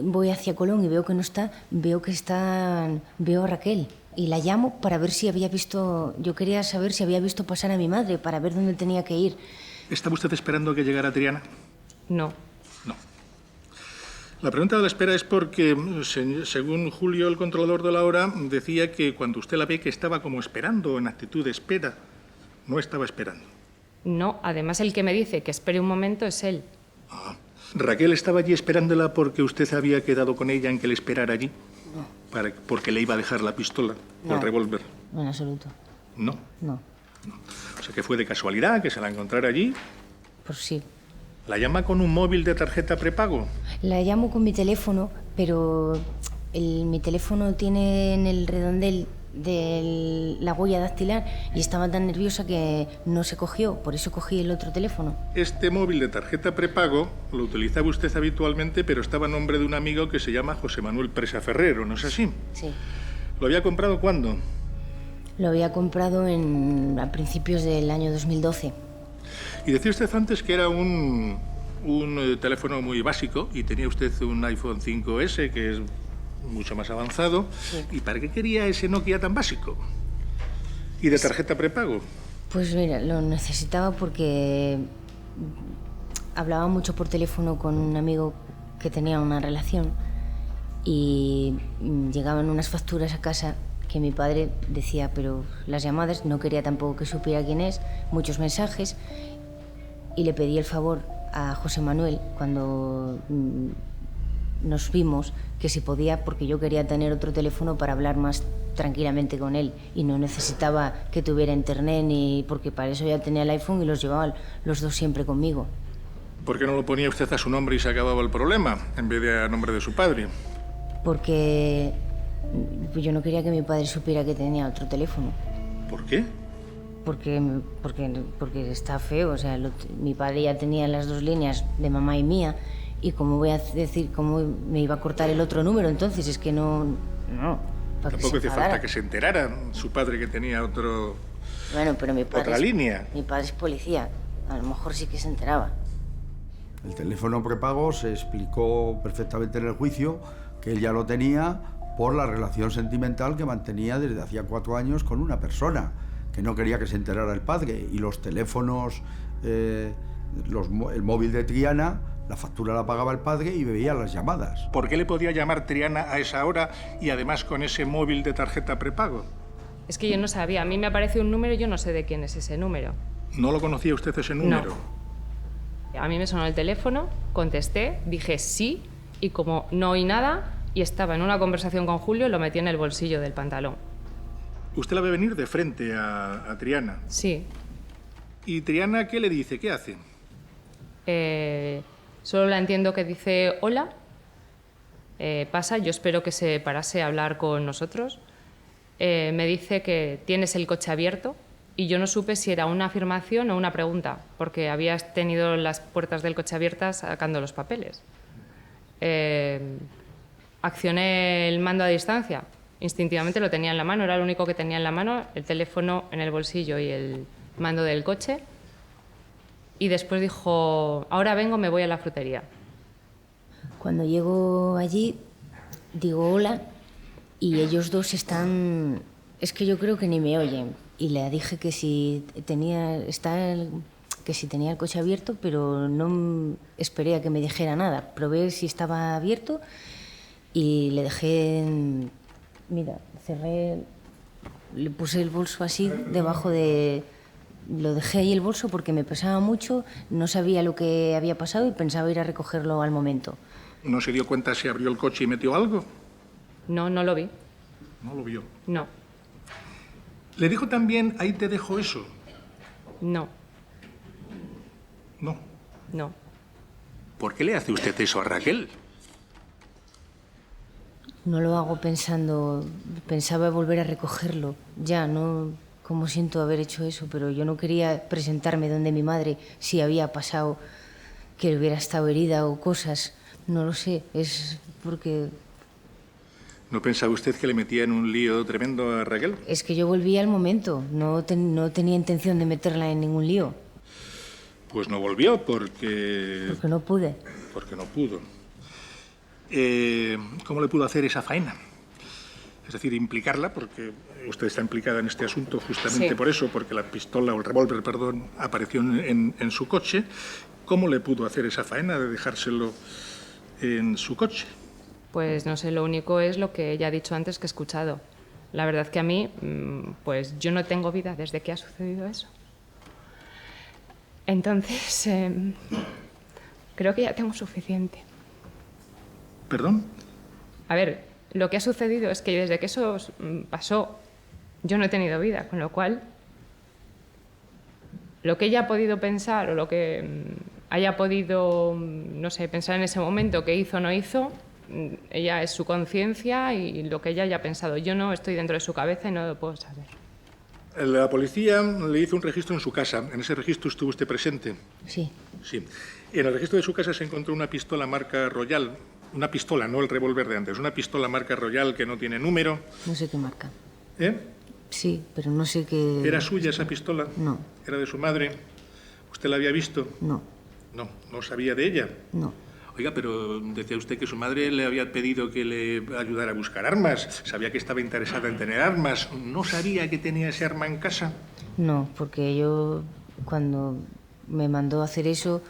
voy hacia Colón y veo que no está, veo a Raquel. Y la llamo para ver si había visto... Yo quería saber si había visto pasar a mi madre, para ver dónde tenía que ir. ¿Estaba usted esperando que llegara Triana? No. No. La pregunta de la espera es porque, según Julio, el controlador de la hora, decía que cuando usted la ve que estaba como esperando, en actitud de espera. No estaba esperando. No, además el que me dice que espere un momento es él. Ah. ¿Raquel estaba allí esperándola porque usted había quedado con ella en que le esperara allí? No. Porque le iba a dejar la pistola o el No. revólver. No, en absoluto. No. No. O sea, que fue de casualidad que se la encontrara allí. Pues sí. ¿La llama con un móvil de tarjeta prepago? La llamo con mi teléfono, pero mi teléfono tiene en el redondel de la huella dactilar y estaba tan nerviosa que no se cogió, por eso cogí el otro teléfono. Este móvil de tarjeta prepago lo utilizaba usted habitualmente, pero estaba a nombre de un amigo que se llama José Manuel Presa Ferrero, ¿no es así? Sí. ¿Lo había comprado cuándo? Lo había comprado a principios del año 2012. Y decía usted antes que era un teléfono muy básico y tenía usted un iPhone 5S, que es mucho más avanzado. Sí. ¿Y para qué quería ese Nokia tan básico? ¿Y de tarjeta prepago? Pues mira, lo necesitaba porque hablaba mucho por teléfono con un amigo que tenía una relación y llegaban unas facturas a casa que mi padre decía, pero las llamadas, no quería tampoco que supiera quién es, muchos mensajes, y le pedí el favor a José Manuel cuando nos vimos que si podía, porque yo quería tener otro teléfono para hablar más tranquilamente con él y no necesitaba que tuviera internet, ni porque para eso ya tenía el iPhone y los llevaba los dos siempre conmigo. ¿Por qué no lo ponía usted a su nombre y se acababa el problema, en vez de a nombre de su padre? Porque yo no quería que mi padre supiera que tenía otro teléfono. ¿Por qué? Porque está feo, o sea, mi padre ya tenía las dos líneas de mamá y mía, y cómo voy a decir, cómo me iba a cortar el otro número, entonces es que no. Tampoco hace falta que se enterara su padre que tenía Bueno, pero mi padre otra línea. Mi padre es policía, a lo mejor sí que se enteraba. El teléfono prepago se explicó perfectamente en el juicio que él ya lo tenía por la relación sentimental que mantenía desde hacía 4 años con una persona, que no quería que se enterara el padre. Y los teléfonos, el móvil de Triana, la factura la pagaba el padre y veía las llamadas. ¿Por qué le podía llamar Triana a esa hora y además con ese móvil de tarjeta prepago? Es que yo no sabía, a mí me aparece un número y yo no sé de quién es ese número. ¿No lo conocía usted ese número? No. A mí me sonó el teléfono, contesté, dije sí, y como no oí nada y estaba en una conversación con Julio, lo metí en el bolsillo del pantalón. ¿Usted la ve venir de frente a Triana? Sí. ¿Y Triana qué le dice? ¿Qué hace? Solo la entiendo que dice hola, pasa, yo espero que se parase a hablar con nosotros. Me dice que tienes el coche abierto y yo no supe si era una afirmación o una pregunta, porque habías tenido las puertas del coche abiertas sacando los papeles. Accioné el mando a distancia, instintivamente lo tenía en la mano, era lo único que tenía en la mano, el teléfono en el bolsillo y el mando del coche. Y después dijo, ahora vengo, me voy a la frutería. Cuando llego allí, digo hola, y ellos dos están... Es que yo creo que ni me oyen. Y le dije que si tenía el coche abierto, pero no esperé a que me dijera nada. Probé si estaba abierto y le dejé... Mira, cerré... Le puse el bolso así debajo de... Lo dejé ahí el bolso porque me pesaba mucho, no sabía lo que había pasado y pensaba ir a recogerlo al momento. ¿No se dio cuenta si abrió el coche y metió algo? No, no lo vi. ¿No lo vio? No. ¿Le dijo también, ahí te dejo eso? No. No. No. ¿Por qué le hace usted eso a Raquel? No lo hago pensando... Pensaba volver a recogerlo. Ya, no... Como siento haber hecho eso, pero yo no quería presentarme donde mi madre si había pasado que hubiera estado herida o cosas. No lo sé, es porque... ¿No pensaba usted que le metía en un lío tremendo a Raquel? Es que yo volví al momento, no tenía intención de meterla en ningún lío. Pues no volvió porque... Porque no pude. Porque no pudo. ¿Cómo le pudo hacer esa faena? Es decir, implicarla, porque usted está implicada en este asunto justamente Sí. por eso, porque la pistola o el revólver, perdón, apareció en su coche. ¿Cómo le pudo hacer esa faena de dejárselo en su coche? Pues no sé, lo único es lo que ella ha dicho antes que he escuchado. La verdad que a mí, pues yo no tengo vida desde que ha sucedido eso. Entonces, Creo que ya tengo suficiente. ¿Perdón? A ver, lo que ha sucedido es que desde que eso pasó, yo no he tenido vida, con lo cual lo que ella ha podido pensar o lo que haya podido, no sé, pensar en ese momento, que hizo o no hizo, ella es su conciencia y lo que ella haya pensado. Yo no estoy dentro de su cabeza y no lo puedo saber. La policía le hizo un registro en su casa. ¿En ese registro estuvo usted presente? Sí. Sí. En el registro de su casa se encontró una pistola marca Royal. Una pistola, no el revólver de antes. Una pistola marca Royal que no tiene número. No sé qué marca. ¿Eh? Sí, pero no sé qué... ¿Era suya esa pistola? No. ¿Era de su madre? ¿Usted la había visto? No. No, no sabía de ella. No. Oiga, pero decía usted que su madre le había pedido que le ayudara a buscar armas. Sabía que estaba interesada en tener armas. ¿No sabía que tenía ese arma en casa? No, porque yo cuando me mandó a hacer eso,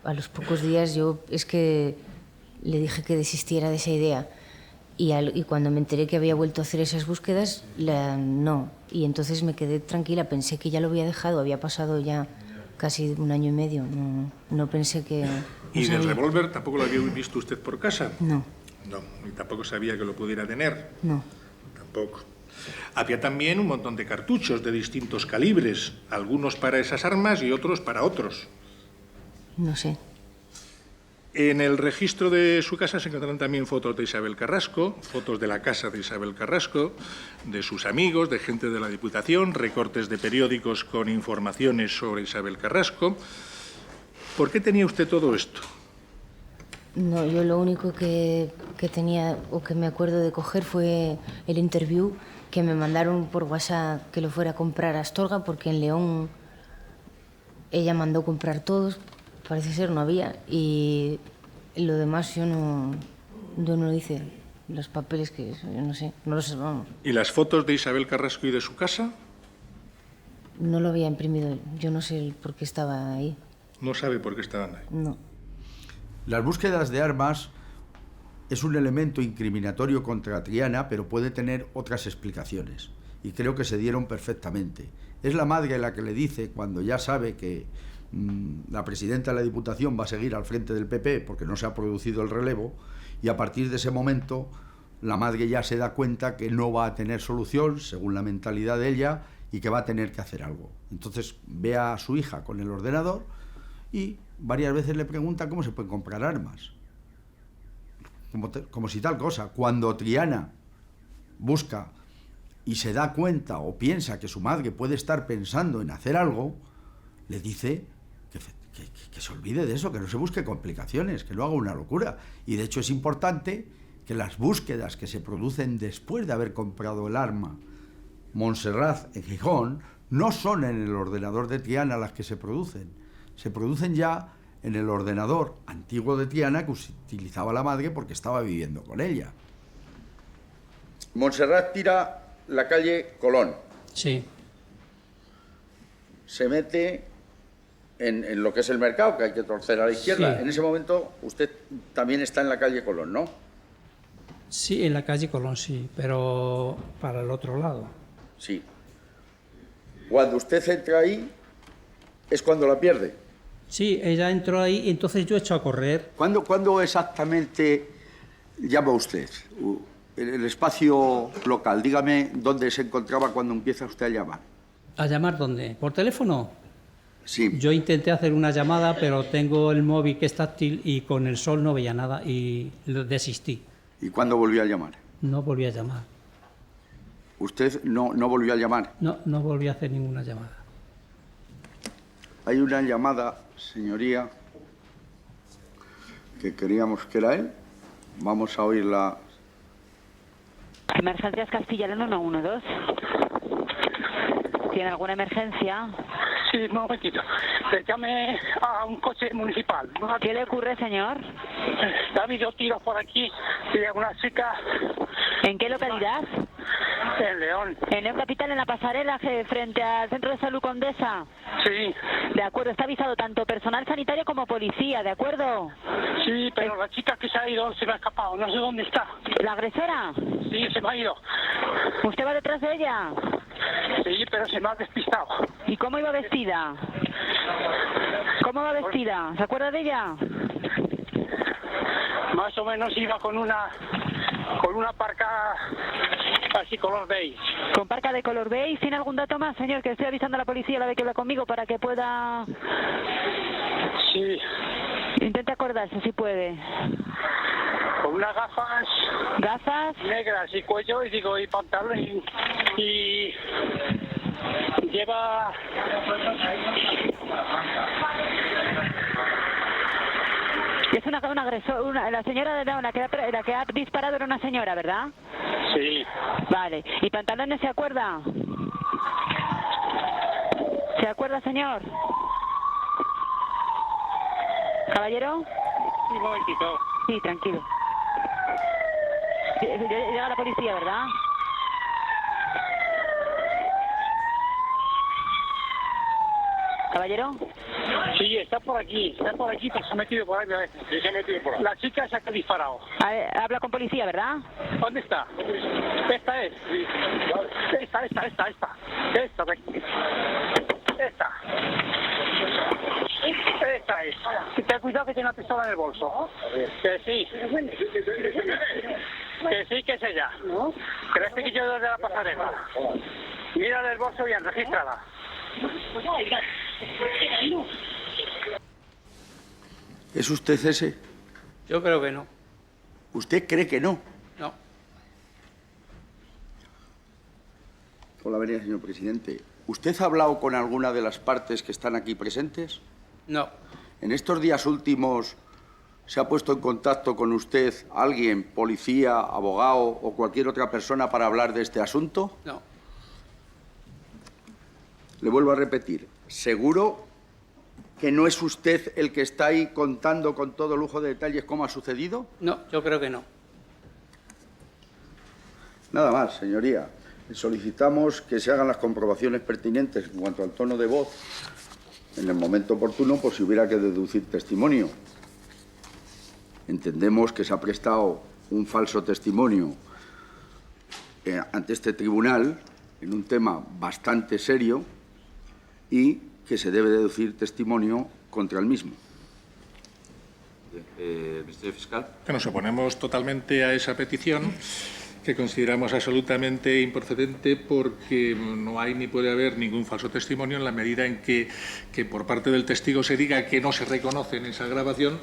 a los pocos días es que le dije que desistiera de esa idea. Y cuando me enteré que había vuelto a hacer esas búsquedas, no. Y entonces me quedé tranquila, pensé que ya lo había dejado, había pasado ya casi 1 año y medio. No pensé que... ¿Y del revólver tampoco lo había visto usted por casa? No. No, y tampoco sabía que lo pudiera tener. No. Tampoco. Había también un montón de cartuchos de distintos calibres, algunos para esas armas y otros para otros. No sé. En el registro de su casa se encontraron también fotos de Isabel Carrasco, fotos de la casa de Isabel Carrasco, de sus amigos, de gente de la Diputación, recortes de periódicos con informaciones sobre Isabel Carrasco. ¿Por qué tenía usted todo esto? No, yo lo único que tenía o que me acuerdo de coger fue el interview que me mandaron por WhatsApp que lo fuera a comprar a Astorga, porque en León ella mandó comprar todos, parece ser no había, y lo demás yo no lo hice. Los papeles que yo no sé, no los vamos. ¿Y las fotos de Isabel Carrasco y de su casa? No lo había imprimido, yo no sé por qué estaba ahí. No sabe por qué estaban ahí. No. Las búsquedas de armas es un elemento incriminatorio contra Triana, pero puede tener otras explicaciones. Y creo que se dieron perfectamente. Es la madre la que le dice, cuando ya sabe que la presidenta de la Diputación va a seguir al frente del PP porque no se ha producido el relevo, y a partir de ese momento la madre ya se da cuenta que no va a tener solución, según la mentalidad de ella, y que va a tener que hacer algo. Entonces ve a su hija con el ordenador y varias veces le pregunta cómo se pueden comprar armas. Como si tal cosa. Cuando Triana busca y se da cuenta o piensa que su madre puede estar pensando en hacer algo, le dice que se olvide de eso, que no se busque complicaciones, que no haga una locura. Y de hecho es importante que las búsquedas que se producen después de haber comprado el arma Montserrat en Gijón no son en el ordenador de Triana las que se producen ya en el ordenador antiguo de Triana que utilizaba la madre porque estaba viviendo con ella. Montserrat tira la calle Colón. Sí. Se mete en lo que es el mercado, que hay que torcer a la izquierda. Sí. En ese momento usted también está en la calle Colón, ¿no? Sí, en la calle Colón, sí, pero para el otro lado. Sí. Cuando usted entra ahí, es cuando la pierde. Sí, ella entró ahí y entonces yo echo a correr. ¿Cuándo exactamente llama usted? El espacio local, dígame dónde se encontraba cuando empieza usted a llamar. ¿A llamar dónde? ¿Por teléfono? Sí. Yo intenté hacer una llamada, pero tengo el móvil que es táctil y con el sol no veía nada y desistí. ¿Y cuándo volvió a llamar? No volví a llamar. ¿Usted no volvió a llamar? No volví a hacer ninguna llamada. Hay una llamada, señoría, que queríamos que era él. Vamos a oírla. Emergencias Castellana 112. ¿Tiene alguna emergencia? Sí, un momentito. Le llame a un coche municipal. ¿Qué le ocurre, señor? Ha habido tiros por aquí y una chica... ¿En qué localidad? En León. ¿En León Capital, en la pasarela frente al Centro de Salud Condesa? Sí. De acuerdo, está avisado tanto personal sanitario como policía, ¿de acuerdo? Sí, pero la chica que se ha ido se me ha escapado, no sé dónde está. ¿La agresora? Sí, se me ha ido. ¿Usted va detrás de ella? Sí, pero se me ha despistado. ¿Y cómo iba vestida? ¿Cómo va vestida? ¿Se acuerda de ella? Más o menos iba con una parca así color beige. ¿Con parca de color beige? ¿Tiene algún dato más, señor? Que estoy avisando a la policía a la vez que habla conmigo para que pueda... Sí. Intente acordarse si puede. Con unas gafas... ¿Gafas? Negras y cuello y pantalón y lleva... Es un agresor, la señora la que ha disparado era una señora, ¿verdad? Sí. Vale. ¿Y pantalones se acuerda? ¿Se acuerda, señor? ¿Caballero? Sí, un momentito. Sí, tranquilo. Llega la policía, ¿verdad? ¿Caballero? Sí, está por aquí, pero se ha metido por ahí. Sí, se ha metido por ahí. La chica esa que ha disparado. Habla con policía, ¿verdad? ¿Dónde está? Esta es. Esta. Esta es. Ten cuidado que tiene una pistola en el bolso. Que sí. Que sí, que es ella. ¿Crees que yo desde la pasarela? Mira el bolso bien, regístrala. ¿Es usted ese? Yo creo que no. ¿Usted cree que no? No. Hola, venía, señor presidente. ¿Usted ha hablado con alguna de las partes que están aquí presentes? No. ¿En estos días últimos se ha puesto en contacto con usted alguien, policía, abogado o cualquier otra persona para hablar de este asunto? No. Le vuelvo a repetir, ¿seguro que no es usted el que está ahí contando con todo lujo de detalles cómo ha sucedido? No, yo creo que no. Nada más, señoría. Solicitamos que se hagan las comprobaciones pertinentes en cuanto al tono de voz en el momento oportuno, por si hubiera que deducir testimonio. Entendemos que se ha prestado un falso testimonio ante este tribunal en un tema bastante serio y que se debe deducir testimonio contra el mismo. Ministerio Fiscal. Que nos oponemos totalmente a esa petición, que consideramos absolutamente improcedente porque no hay ni puede haber ningún falso testimonio en la medida en que por parte del testigo se diga que no se reconoce en esa grabación,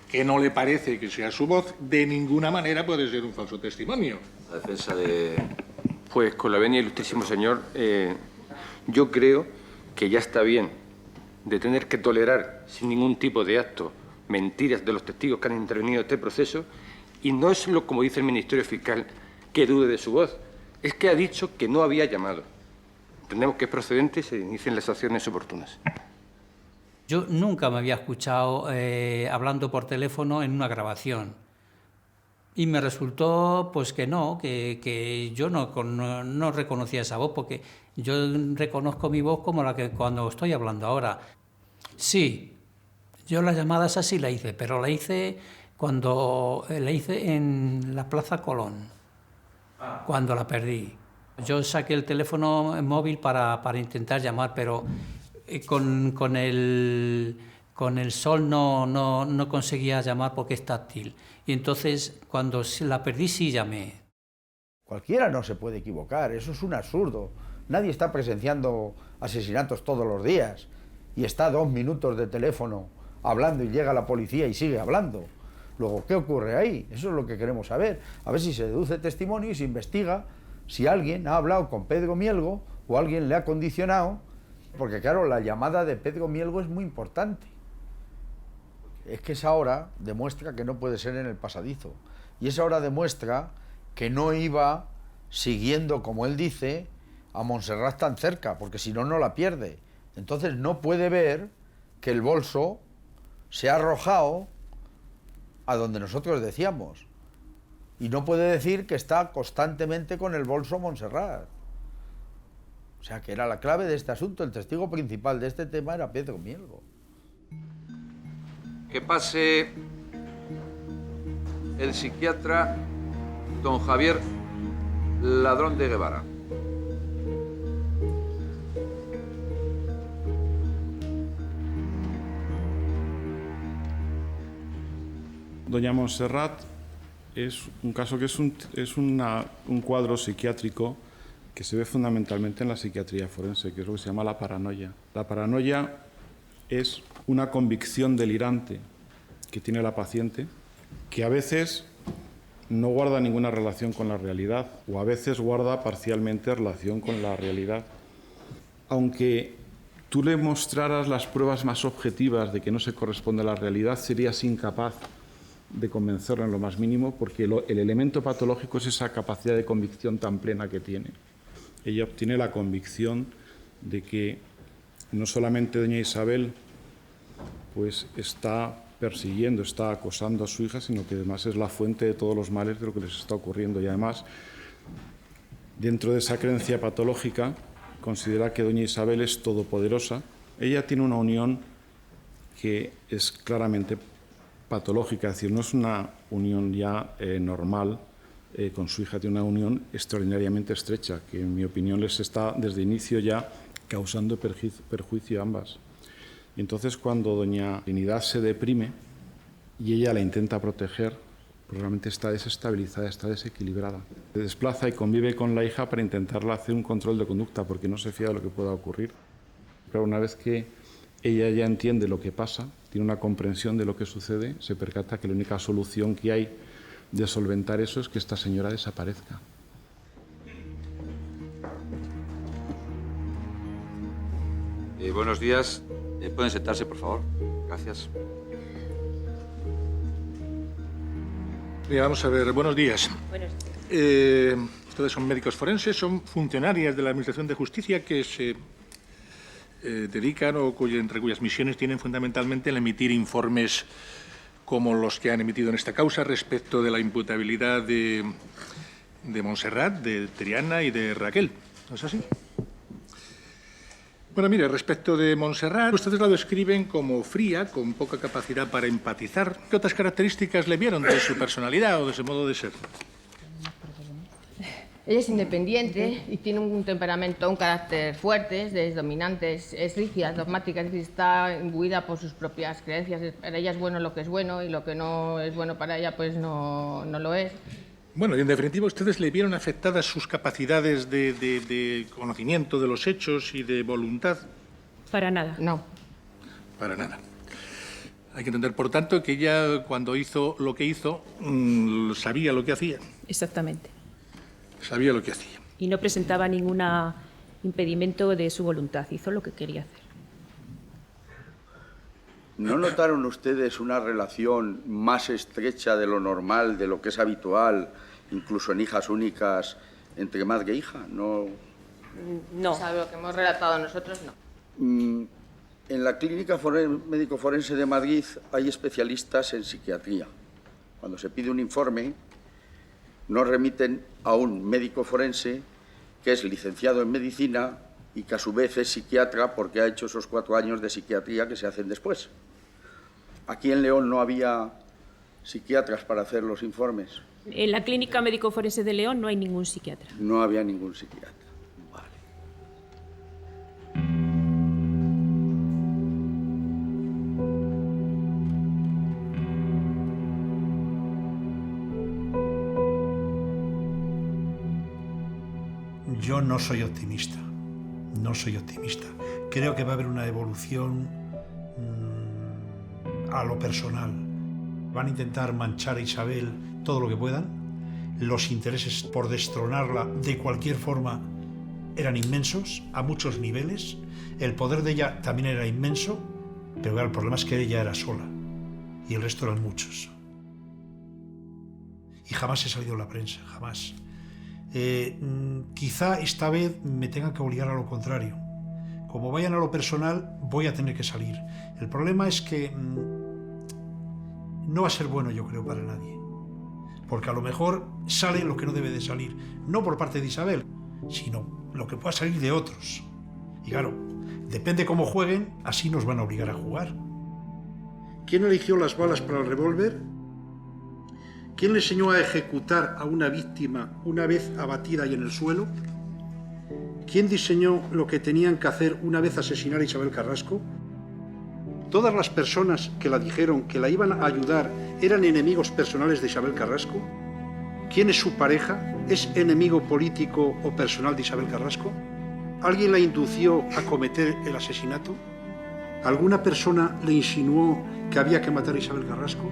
que no le parece que sea su voz, de ninguna manera puede ser un falso testimonio. La defensa de... Pues con la venia, ilustrísimo señor, yo creo que ya está bien de tener que tolerar sin ningún tipo de acto mentiras de los testigos que han intervenido en este proceso, y no es lo como dice el Ministerio Fiscal que dude de su voz, es que ha dicho que no había llamado. Entendemos que es procedente y se inicien las acciones oportunas. Yo nunca me había escuchado hablando por teléfono en una grabación. Y me resultó pues que no, que yo no reconocía esa voz, porque yo reconozco mi voz como la que cuando estoy hablando ahora. Sí, yo las llamadas así la hice, pero la hice cuando la hice en la Plaza Colón, cuando la perdí. Yo saqué el teléfono móvil para intentar llamar, pero con el sol no conseguía llamar porque es táctil. Y entonces, cuando la perdí, sí llamé. Cualquiera no se puede equivocar, eso es un absurdo. Nadie está presenciando asesinatos todos los días y está 2 minutos de teléfono hablando y llega la policía y sigue hablando. Luego, ¿qué ocurre ahí? Eso es lo que queremos saber. A ver si se deduce testimonio y se investiga si alguien ha hablado con Pedro Mielgo o alguien le ha condicionado, porque claro, la llamada de Pedro Mielgo es muy importante. Es que esa hora demuestra que no puede ser en el pasadizo. Y esa hora demuestra que no iba siguiendo, como él dice, a Montserrat tan cerca, porque si no, no la pierde. Entonces no puede ver que el bolso se ha arrojado a donde nosotros decíamos. Y no puede decir que está constantemente con el bolso Montserrat. O sea, que era la clave de este asunto. El testigo principal de este tema era Pedro Mielgo. Que pase el psiquiatra don Javier Ladrón de Guevara. doña Montserrat es un caso que es un cuadro psiquiátrico que se ve fundamentalmente en la psiquiatría forense, que es lo que se llama la paranoia. La paranoia es una convicción delirante que tiene la paciente, que a veces no guarda ninguna relación con la realidad, o a veces guarda parcialmente relación con la realidad. Aunque tú le mostraras las pruebas más objetivas de que no se corresponde a la realidad, serías incapaz de convencerlo en lo más mínimo, porque el elemento patológico es esa capacidad de convicción tan plena que tiene. Ella obtiene la convicción de que no solamente doña Isabel pues está persiguiendo, está acosando a su hija, sino que además es la fuente de todos los males de lo que les está ocurriendo. Y además, dentro de esa creencia patológica, considera que doña Isabel es todopoderosa. Ella tiene una unión que es claramente patológica, es decir, no es una unión ya normal con su hija, tiene una unión extraordinariamente estrecha, que en mi opinión les está desde inicio ya causando perjuicio a ambas. Y entonces cuando doña Trinidad se deprime y ella la intenta proteger, pues realmente está desestabilizada, está desequilibrada. Se desplaza y convive con la hija para intentarle hacer un control de conducta porque no se fía de lo que pueda ocurrir. Pero una vez que ella ya entiende lo que pasa, tiene una comprensión de lo que sucede, se percata que la única solución que hay de solventar eso es que esta señora desaparezca. Buenos días. ¿Pueden sentarse, por favor? Gracias. Mira, vamos a ver. Buenos días. Buenos días. Ustedes son médicos forenses, son funcionarias de la Administración de Justicia que se dedican o entre cuyas misiones tienen fundamentalmente el emitir informes como los que han emitido en esta causa respecto de la imputabilidad de Montserrat, de Triana y de Raquel. ¿No es así? Bueno, mire, respecto de Montserrat, ustedes la describen como fría, con poca capacidad para empatizar. ¿Qué otras características le vieron de su personalidad o de su modo de ser? Ella es independiente y tiene un temperamento, un carácter fuerte, es dominante, es rígida, es dogmática, es decir, está imbuida por sus propias creencias. Para ella es bueno lo que es bueno y lo que no es bueno para ella pues no lo es. Bueno, y en definitiva, ¿ustedes le vieron afectadas sus capacidades de conocimiento de los hechos y de voluntad? Para nada. No. Para nada. Hay que entender, por tanto, que ella, cuando hizo lo que hizo, sabía lo que hacía. Exactamente. Sabía lo que hacía. Y no presentaba ningún impedimento de su voluntad. Hizo lo que quería hacer. ¿No notaron ustedes una relación más estrecha de lo normal, de lo que es habitual, incluso en hijas únicas, entre madre e hija? No. No. ¿Sabe lo que hemos relatado nosotros? No. En la Clínica Médico Forense de Madrid hay especialistas en psiquiatría. Cuando se pide un informe, nos remiten a un médico forense que es licenciado en medicina y que a su vez es psiquiatra porque ha hecho esos 4 años de psiquiatría que se hacen después. Aquí en León no había psiquiatras para hacer los informes. En la Clínica Médico Forense de León no hay ningún psiquiatra. No había ningún psiquiatra. Vale. Yo no soy optimista. No soy optimista. Creo que va a haber una evolución a lo personal. Van a intentar manchar a Isabel todo lo que puedan. Los intereses por destronarla de cualquier forma eran inmensos, a muchos niveles. El poder de ella también era inmenso, pero claro, el problema es que ella era sola y el resto eran muchos. Y jamás he salido en la prensa, jamás. Quizá esta vez me tengan que obligar a lo contrario. Como vayan a lo personal, voy a tener que salir. El problema es que no va a ser bueno, yo creo, para nadie. Porque a lo mejor sale lo que no debe de salir. No por parte de Isabel, sino lo que pueda salir de otros. Y claro, depende cómo jueguen, así nos van a obligar a jugar. ¿Quién eligió las balas para el revólver? ¿Quién le enseñó a ejecutar a una víctima una vez abatida y en el suelo? ¿Quién diseñó lo que tenían que hacer una vez asesinar a Isabel Carrasco? ¿Todas las personas que la dijeron que la iban a ayudar eran enemigos personales de Isabel Carrasco? ¿Quién es su pareja? ¿Es enemigo político o personal de Isabel Carrasco? ¿Alguien la indució a cometer el asesinato? ¿Alguna persona le insinuó que había que matar a Isabel Carrasco?